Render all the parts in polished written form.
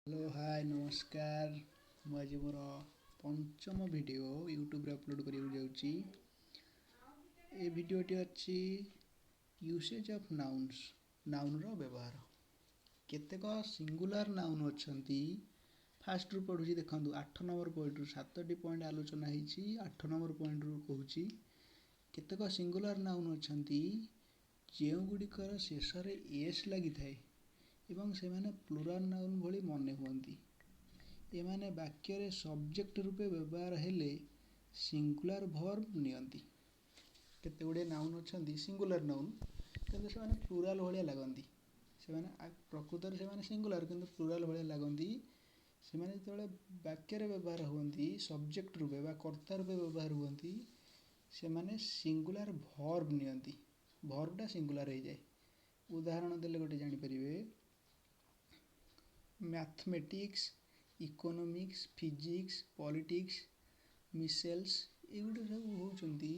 Hello hi नमस्कार। आज मोर पंचम वीडियो यूट्यूब रे अपलोड करिया जाउची। ए वीडियोटी अच्छी यूसेज ऑफ नाउन्स, नाउन रो व्यवहार। केतेक सिंगुलर नाउन अछंती। फास्ट रु पढुची देखंतु 8 नंबर पॉइंट रु 7टी पॉइंट आलोचना ହେଇची। 8 नंबर पॉइंट रु कहूची केतेक सिंगुलर नाउन अछंती जेउ गुडिकर शेषरे एस लागि थाए एवं सेमाने प्लुराल नाउन भली मने हुअंती। एमाने वाक्य रे सब्जेक्ट रूपे व्यवहार हेले सिंगुलर वर्ब नियंती। केते गुडे नाउन अछंती सिंगुलर नाउन किंतु सेमाने प्लुराल भलिया लागंती। सेमाने प्रकृतर सेमाने सिंगुलर किंतु प्लुराल भलिया लागंती। सेमाने जेतबेले वाक्य रे व्यवहार हुअंती सब्जेक्ट रूपे बा कर्ता रूपे व्यवहार हुअंती सेमाने सिंगुलर वर्ब नियंती। वर्बटा सिंगुलर हो जाए। उदाहरण देले गोटे जानि परिबे mathematics, economics, physics, politics, measles एगुडे सब होउचंती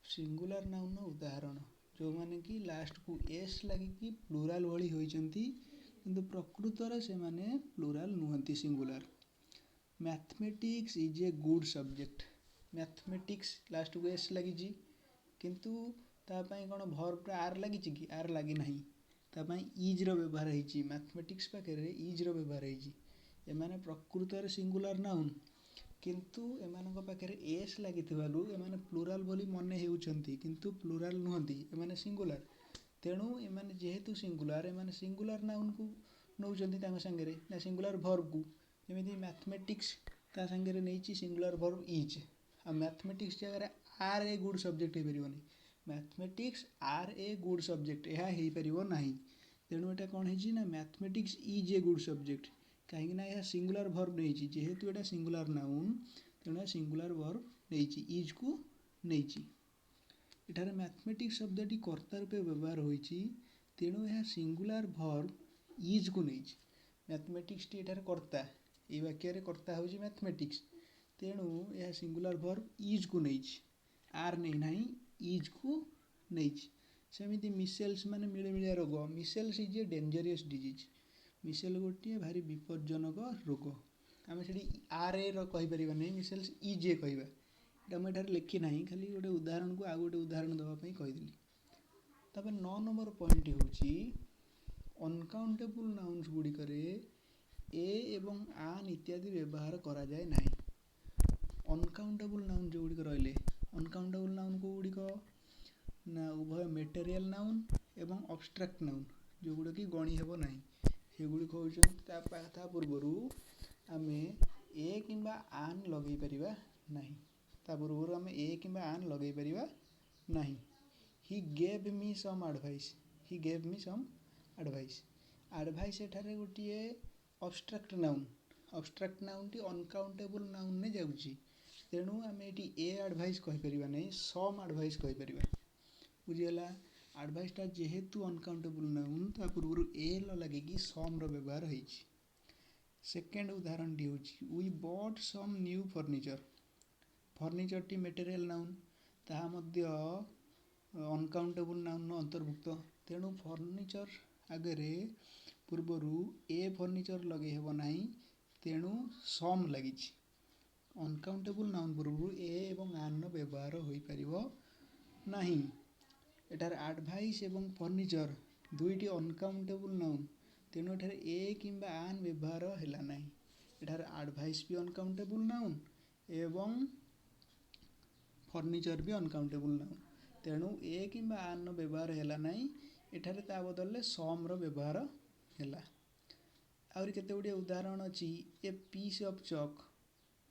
सिंगुलर नाउन उदाहरण जो माने कि लास्ट को एस लागि कि प्लुराल भली होइचंती किंतु प्रकृत रे से माने प्लुराल नुहंती singular. Mathematics is a good subject. Mathematics last को एस लागि जी किंतु ता पई कोन वर्ब टा आर लागि कि आर लागि नाही। ता पई इज रो व्यवहार हेची। मैथमेटिक्स पाखे रे इज रो व्यवहार हेची। एमाने प्रकृत रे सिंगुलर नाउन किंतु एमानक पाखे रे एस लागिथिबालु एमाने प्लुराल भली मने हेउचंती किंतु प्लुराल नुहंती एमाने सिंगुलर। तेणु एमाने जेहेतु सिंगुलर एमाने सिंगुलर नाउन को नउचंती तांग संगे रे ना सिंगुलर वर्ब को। जेमिति मैथमेटिक्स ता संगे रे नेची सिंगुलर वर्ब इज। आ मैथमेटिक्स जगह रे आर ए गुड सब्जेक्ट हे परिबोनी। Mathematics are a good subject एहा हेइ परिबो नाही। तेणु एटा कोन हेची ना mathematics is a good subject काहेकि ना यह सिंगुलर वर्ब नेची जेहेतु एटा सिंगुलर नाउन तेणु सिंगुलर वर्ब नेची इज को नेची। एठारे मैथमेटिक्स शब्दटी कर्ता रूपे व्यवहार होईची तेणु यह सिंगुलर वर्ब इज को नेची। मैथमेटिक्स टी एठारे कर्ता ए वाक्य रे कर्ता होची मैथमेटिक्स तेणु यह सिंगुलर वर्ब इज को नेची आर नै नाही इज को नेची। सेमिति मिसेल्स माने मिळमिळिया रोग। Measles is a dangerous disease. Measles गोटे भारी विपज्जनक रोग। आमे सेठी आर ए रो कहि परिबा नै मिसेल्स इज ए कहिबा। एटा म एठारे लिखि नाही खाली गोटे उदाहरण को आ गोटे उदाहरण दबा पई कहि दिली। तबे 9 नंबर पॉइंट होची अनकाउंटेबल नाउन्स गुडी करे ए एवं आन इत्यादि व्यवहार करा जाय नाही। अनकाउंटेबल नाउन जो गुडी रहले अनकाउंटेबल नाउन को गुडी को ना उभय मटेरियल नाउन एवं अब्स्ट्रैक्ट नाउन जो गुडी की गणी हेबो नाही से गुडी कहउछन ता पूर्वरु आमे ए किंबा आन लगै परिबा नाही। ता पूर्वरु आमे ए किंबा आन लगै परिबा नाही। He gave me some advice. He gave me some advice. Advice एठारे गोटिए अब्स्ट्रैक्ट नाउन। अब्स्ट्रैक्ट नाउन टी अनकाउंटेबल नाउन ने जाउची तेणु आमे एटी ए एडवाइस कहि परिबा नै सम एडवाइस कहि परिबा। बुझियला एडवाइस टा जेहेतु अनकाउंटेबल नाउन ता पूर्वरु ए ल लागि कि सम रो व्यवहार हेची। सेकंड उदाहरण डी होची we bought some new furniture. Furniture टी मटेरियल नाउन ता मध्य अनकाउंटेबल नाउन नो अंतर्भुक्त तेणु फर्नीचर आगरे पूर्वरु ए फर्नीचर लगे हेबो नाही तेणु सम लागिची। अनकाउंटेबल नाउन पूर्वरु ए एवं आन नो व्यवहार होई परिबो नाही। एटार एडवाइस एवं फर्नीचर दुईटी अनकाउंटेबल नाउन तेणु एठारे ए किंबा आन व्यवहार हेला नाही। एठारे एडवाइस भी अनकाउंटेबल नाउन एवं फर्नीचर भी अनकाउंटेबल नाउन तेणु ए किंबा आन नो व्यवहार हेला नाही। एठारे ता बदलले सम रो व्यवहार हेला। आउरी केते गुडी उदाहरण अछि a piece of chalk.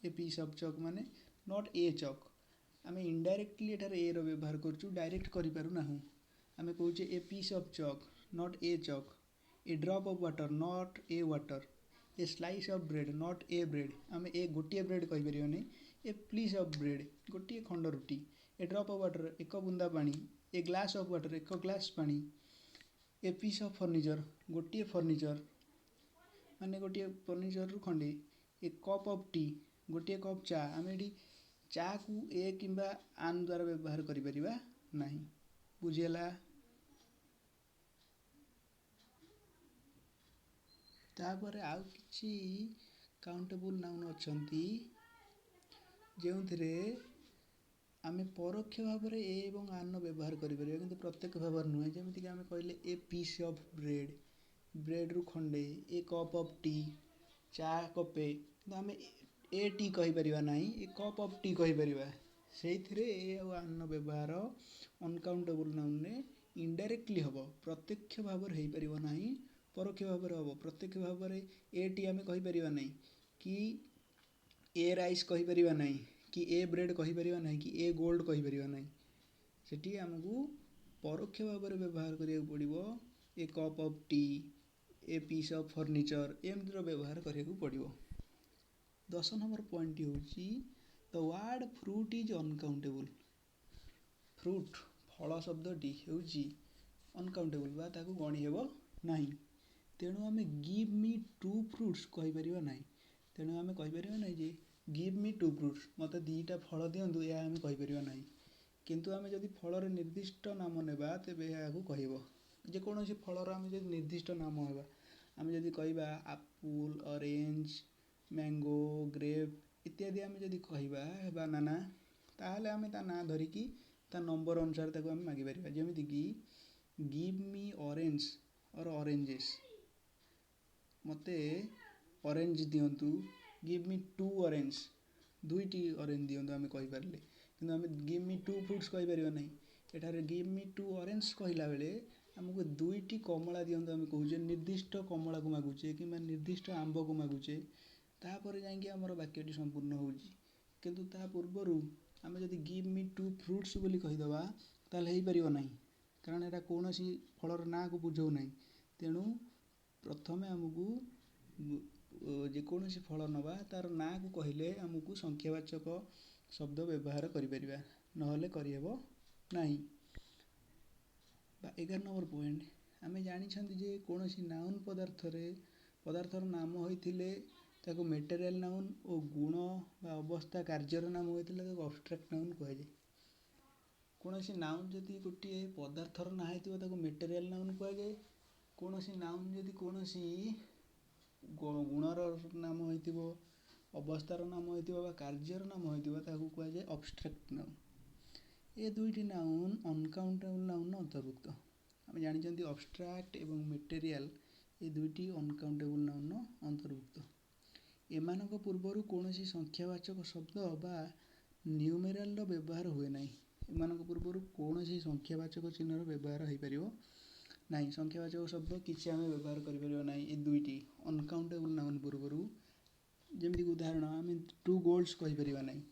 A piece of chalk माने नॉट ए चॉक। आमे इनडायरेक्टली एठारे ए रो व्यवहार करछु डायरेक्ट करि पारु नाहु। आमे कहूचे a piece of chalk not a chalk. A drop of water not a water. A slice of bread not a bread. आमे ए गोटिए ब्रेड कहि परियो नै ए पीस ऑफ ब्रेड गोटिए खंड रोटी। ए ड्रॉप ऑफ वाटर एक बुंदा पानी। ए ग्लास ऑफ वाटर एक ग्लास पानी। ए पीस ऑफ फर्नीचर गोटिए फर्नीचर माने गोटिए फर्नीचर रु खंडे। A cup of tea गोटिए cup चा। आमे एडी चा को ए किंबा आन द्वारा व्यवहार करि परिबा नाही। बुझियला। ତାପରେ ଆଉ କିଛି କାଉଣ୍ଟେବୁଲ୍ ନାଉନ୍ ଅଛନ୍ତି ଯେଉଁଥିରେ ଆମେ ପରୋକ୍ଷ ଭାବରେ ଏ ଏବଂ ଆର୍‌ର ବ୍ୟବହାର କରିପାରିବା କିନ୍ତୁ ପ୍ରତ୍ୟକ୍ଷ ଭାବରେ ନୁହେଁ। ଯେମିତିକି ଆମେ କହିଲେ ଏ ପିସ୍ ଅଫ୍ ବ୍ରେଡ଼ରୁ ଖଣ୍ଡେ, ଏ କପ୍ ଅଫ୍ ଟି, ଚା କପେ, କିନ୍ତୁ ଆମେ ଏ ଟି କହିପାରିବା ନାହିଁ, ଏ କପ୍ ଅଫ୍ ଟି କହିପାରିବା। ସେଇଥିରେ ଏ ଆଉ ଆର୍‌ର ବ୍ୟବହାର ଅନକାଉଣ୍ଟେବୁଲ୍ ନାଉନ୍‌ରେ ଇନଡାଇରେକ୍ଟଲି ହେବ, ପ୍ରତ୍ୟକ୍ଷ ଭାବରେ ହେଇପାରିବ ନାହିଁ, ପରୋକ୍ଷ ଭାବରେ ହେବ। ପ୍ରତ୍ୟକ୍ଷ ଭାବରେ ଏ ଟି ଆମେ କହିପାରିବା ନାହିଁ, କି ଏ ରାଇସ୍ କହିପାରିବା ନାହିଁ, କି ଏ ବ୍ରେଡ଼୍ କହିପାରିବା ନାହିଁ, କି ଏ ଗୋଲ୍ଡ କହିପାରିବା ନାହିଁ। ସେଠି ଆମକୁ ପରୋକ୍ଷ ଭାବରେ ବ୍ୟବହାର କରିବାକୁ ପଡ଼ିବ a cup of tea, a piece of furniture, ଏମିତିର ବ୍ୟବହାର କରିବାକୁ ପଡ଼ିବ। 10 ନମ୍ବର ପଏଣ୍ଟଟି ହେଉଛି the word fruit is uncountable. Fruit ଫଳ ଶବ୍ଦଟି ହେଉଛି ଅନକାଉଣ୍ଟେବୁଲ୍ ବା ତାକୁ ଗଣି ହେବ ନାହିଁ। ତେଣୁ ଆମେ ଗିଭ୍ ମି 2 ଫ୍ରୁଟ୍ସ କହିପାରିବା ନାହିଁ। ତେଣୁ ଆମେ କହିପାରିବା ନାହିଁ ଯେ ଗିଭ୍ ମି 2 ଫ୍ରୁଟ୍ସ, ମୋତେ 2ଟା ଫଳ ଦିଅନ୍ତୁ, ଏହା ଆମେ କହିପାରିବା ନାହିଁ। କିନ୍ତୁ ଆମେ ଯଦି ଫଳର ନିର୍ଦ୍ଦିଷ୍ଟ ନାମ ନେବା ତେବେ ଏହାକୁ କହିବ। ଯେକୌଣସି ଫଳର ଆମେ ଯଦି ନିର୍ଦ୍ଦିଷ୍ଟ ନାମ ହେବା, ଆମେ ଯଦି କହିବା ଆପୁଲ୍, ଅରେଞ୍ଜ, ମ୍ୟାଙ୍ଗୋ, ଗ୍ରେପ୍ ଇତ୍ୟାଦି ଆମେ ଯଦି କହିବା ବାନାନା, ତାହେଲେ ଆମେ ତା ନାଁ ଧରିକି ତା ନମ୍ବର ଅନୁସାରେ ତାକୁ ଆମେ ମାଗିପାରିବା। ଯେମିତିକି ଗିଭ୍ ମି ଅରେଞ୍ଜ ଅର୍ ଅରେଞ୍ଜେସ୍, ମୋତେ ଅରେଞ୍ଜ ଦିଅନ୍ତୁ, ଗିଭ୍ ମି 2 ଅରେଞ୍ଜ, 2ଟି ଅରେଞ୍ଜ ଦିଅନ୍ତୁ ଆମେ କହିପାରିଲେ। କିନ୍ତୁ ଆମେ ଗିଭ୍ ମି 2 ଫ୍ରୁଟ୍ସ କହିପାରିବା ନାହିଁ। ଏଠାରେ ଗିଭ୍ ମି 2 ଅରେଞ୍ଜ କହିଲା ବେଳେ ଆମକୁ 2ଟି କମଳା ଦିଅନ୍ତୁ ଆମେ କହୁଛେ, ନିର୍ଦ୍ଦିଷ୍ଟ କମଳାକୁ ମାଗୁଛେ କିମ୍ବା ନିର୍ଦ୍ଦିଷ୍ଟ ଆମ୍ବକୁ ମାଗୁଛେ, ତାପରେ ଯାଇକି ଆମର ବାକ୍ୟଟି ସମ୍ପୂର୍ଣ୍ଣ ହେଉଛି। କିନ୍ତୁ ତା ପୂର୍ବରୁ ଆମେ ଯଦି ଗିଭ୍ ମି 2 ଫ୍ରୁଟ୍ସ ବୋଲି କହିଦେବା ତାହେଲେ ହେଇପାରିବ ନାହିଁ, କାରଣ ଏଇଟା କୌଣସି ଫଳର ନାଁକୁ ବୁଝାଉ ନାହିଁ। ତେଣୁ ପ୍ରଥମେ ଆମକୁ ଯେକୌଣସି ଫଳ ନେବା ତା'ର ନାଁକୁ କହିଲେ ଆମକୁ ସଂଖ୍ୟାବାଚକ ଶବ୍ଦ ବ୍ୟବହାର କରିପାରିବା, ନହେଲେ କରିହେବ ନାହିଁ। 11 ନମ୍ବର ପଏଣ୍ଟ, ଆମେ ଜାଣିଛନ୍ତି ଯେ କୌଣସି ନାଉନ୍ ପଦାର୍ଥର ନାମ ହୋଇଥିଲେ ତାକୁ ମେଟେରିଆଲ ନାଉନ୍ ଓ ଗୁଣ ବା ଅବସ୍ଥା କାର୍ଯ୍ୟର ନାମ ହୋଇଥିଲେ ତାକୁ ଅବଷ୍ଟ୍ରାକ୍ଟ ନାଉନ୍ କୁହାଯାଏ। କୌଣସି ନାଉନ୍ ଯଦି ଗୋଟିଏ ପଦାର୍ଥର ନାଁ ହେଇଥିବ ତାକୁ ମେଟେରିଆଲ ନାଉନ୍ କୁହାଯାଏ। କୌଣସି ନାଉନ୍ ଯଦି କୌଣସି ଗୁଣର ନାମ ହୋଇଥିବ, ଅବସ୍ଥାର ନାମ ହୋଇଥିବ ବା କାର୍ଯ୍ୟର ନାମ ହୋଇଥିବ ତାକୁ କୁହାଯାଏ ଅବଷ୍ଟ୍ରାକ୍ଟ ନାଉନ୍। ଏ ଦୁଇଟି ନାଉନ୍ ଅନକାଉଣ୍ଟେବୁଲ୍ ନାଉନ୍‌ର ଅନ୍ତର୍ଭୁକ୍ତ। ଆମେ ଜାଣିଛନ୍ତି ଅବଷ୍ଟ୍ରାକ୍ଟ ଏବଂ ମେଟେରିଆଲ ଏ ଦୁଇଟି ଅନକାଉଣ୍ଟେବୁଲ୍ ନାଉନ୍‌ର ଅନ୍ତର୍ଭୁକ୍ତ। ଏମାନଙ୍କ ପୂର୍ବରୁ କୌଣସି ସଂଖ୍ୟାବାଚକ ଶବ୍ଦ ବା ନ୍ୟୁମେରାଲର ବ୍ୟବହାର ହୁଏ ନାହିଁ। ଏମାନଙ୍କ ପୂର୍ବରୁ କୌଣସି ସଂଖ୍ୟାବାଚକ ଚିହ୍ନର ବ୍ୟବହାର ହୋଇପାରିବ ନାହିଁ। ସଂଖ୍ୟାବାଚକ ଶବ୍ଦ କିଛି ଆମେ ବ୍ୟବହାର କରିପାରିବା ନାହିଁ ଏ ଦୁଇଟି ଅନକାଉଣ୍ଟେବୁଲ୍ ନାଉନ୍ ପୂର୍ବରୁ। ଯେମିତିକି ଉଦାହରଣ, ଆମେ 2 ଗୋଲ୍ଡସ୍ କହିପାରିବା ନାହିଁ।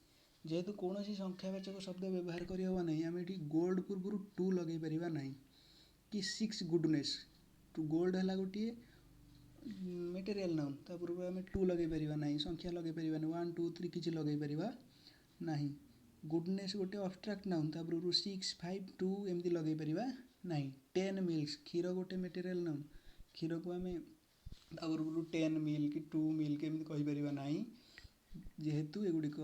ଯେହେତୁ କୌଣସି ସଂଖ୍ୟାବାଚକ ଶବ୍ଦ ବ୍ୟବହାର କରିହେବ ନାହିଁ, ଆମେ ଏଠି ଗୋଲ୍ଡ ପୂର୍ବରୁ 2 ଲଗାଇ ପାରିବା ନାହିଁ। କି 6 ଗୁଡନେସ୍, ଗୋଲ୍ଡ ହେଲା ଗୋଟିଏ ମେଟେରିଆଲ ନାଉନ୍, ତା ପୂର୍ବରୁ ଆମେ 2 ଲଗାଇ ପାରିବା ନାହିଁ, ସଂଖ୍ୟା ଲଗାଇ ପାରିବାନି, 1 2 3 କିଛି ଲଗାଇ ପାରିବା ନାହିଁ। ଗୁଡନେସ୍ ଗୋଟେ ଅବଷ୍ଟ୍ରାକ୍ଟ ନାଉନ୍, ତା ପୂର୍ବରୁ 6 5 2 ଏମିତି ଲଗାଇ ପାରିବା ନାହିଁ। 10 ମିଲ୍କ, କ୍ଷୀର ଗୋଟେ ମେଟେରିଆଲ ନାଉନ୍, କ୍ଷୀରକୁ ଆମେ ତା ପୂର୍ବରୁ 10 ମିଲ୍କ 2 ମିଲ୍କ ଏମିତି କହିପାରିବା ନାହିଁ। ଯେହେତୁ ଏଗୁଡ଼ିକ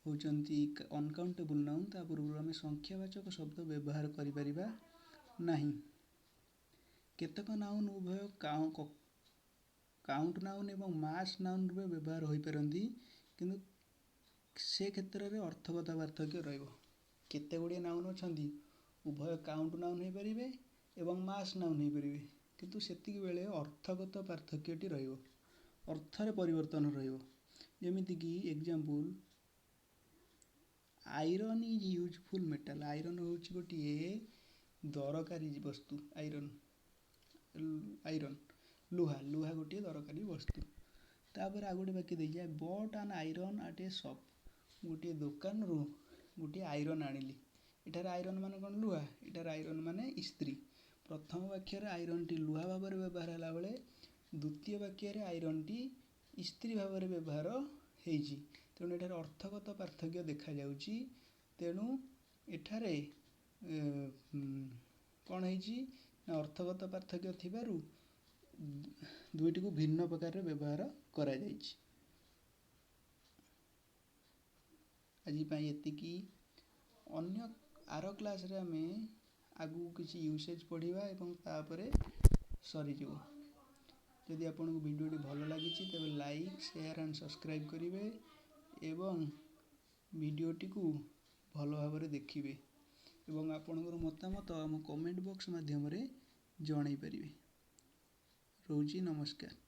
ହେଉଛନ୍ତି ଅନକାଉଣ୍ଟେବୁଲ୍ ନାଉନ୍, ତା ପୂର୍ବରୁ ଆମେ ସଂଖ୍ୟାବାଚକ ଶବ୍ଦ ବ୍ୟବହାର କରିପାରିବା ନାହିଁ। କେତେକ ନାଉନ୍ ଉଭୟ କାଉଣ୍ଟ ନାଉନ୍ ଏବଂ ମାସ୍ ନାଉନ୍ ରୂପେ ବ୍ୟବହାର ହୋଇପାରନ୍ତି, କିନ୍ତୁ ସେ କ୍ଷେତ୍ରରେ ଅର୍ଥଗତ ପାର୍ଥକ୍ୟ ରହିବ। କେତେ ଗୁଡ଼ିଏ ନାଉନ୍ ଅଛନ୍ତି ଉଭୟ କାଉଣ୍ଟ ନାଉନ୍ ହୋଇପାରିବେ ଏବଂ ମାସ୍ ନାଉନ୍ ହୋଇପାରିବେ, କିନ୍ତୁ ସେତିକି ବେଳେ ଅର୍ଥଗତ ପାର୍ଥକ୍ୟଟି ରହିବ, ଅର୍ଥରେ ପରିବର୍ତ୍ତନ ରହିବ। ଯେମିତିକି example, iron is useful metal. Iron ହେଉଛି ଗୋଟିଏ ଦରକାରୀ ବସ୍ତୁ। ଆଇରନ୍ ଲୁହା ଗୋଟିଏ ଦରକାରୀ ବସ୍ତୁ। ତାପରେ ଆଉ ଗୋଟେ ବାକ୍ୟ ଦେଇଛି, ଆଇ ବଟ୍ ଆନ୍ ଆଇରନ୍ ଆଟ୍ ଏ ସପ୍। ଗୋଟିଏ ଦୋକାନରୁ ଗୋଟିଏ ଆଇରନ୍ ଆଣିଲି। ଏଠାରେ ଆଇରନ୍ ମାନେ କ'ଣ? ଲୁହା। ଏଠାରେ ଆଇରନ୍ ମାନେ ଇସ୍ତ୍ରୀ। ପ୍ରଥମ ବାକ୍ୟରେ ଆଇରନ୍ଟି ଲୁହା ଭାବରେ ବ୍ୟବହାର ହେଲା ବେଳେ ଦ୍ୱିତୀୟ ବାକ୍ୟରେ ଆଇରନ୍ଟି ଇସ୍ତ୍ରୀ ଭାବରେ ବ୍ୟବହାର ହେଇଛି। ତେଣୁ ଏଠାରେ ଅର୍ଥଗତ ପାର୍ଥକ୍ୟ ଦେଖାଯାଉଛି। ତେଣୁ ଏଠାରେ କ'ଣ ହେଇଛି ନା ଅର୍ଥଗତ ପାର୍ଥକ୍ୟ ଥିବାରୁ ଦୁଇଟିକୁ ଭିନ୍ନ ପ୍ରକାରରେ ବ୍ୟବହାର କରାଯାଇଛି। ଆଜି ପାଇଁ ଏତିକି। ଆର କ୍ଲାସ୍ରେ ଆମେ ଆଗକୁ କିଛି ୟୁସେଜ୍ ପଢ଼ିବା ଏବଂ ତାପରେ ସରିଯିବ। ଯଦି ଆପଣଙ୍କୁ ଭିଡ଼ିଓଟି ଭଲ ଲାଗିଛି ତେବେ ଲାଇକ୍ ସେୟାର ଆଣ୍ଡ ସବସ୍କ୍ରାଇବ୍ କରିବେ ଏବଂ ଭିଡ଼ିଓଟିକୁ ଭଲ ଭାବରେ ଦେଖିବେ ଏବଂ ଆପଣଙ୍କର ମତାମତ ଆମ କମେଣ୍ଟ ବକ୍ସ ମାଧ୍ୟମରେ ଜଣାଇ ପାରିବେ। ରହୁଛି, ନମସ୍କାର।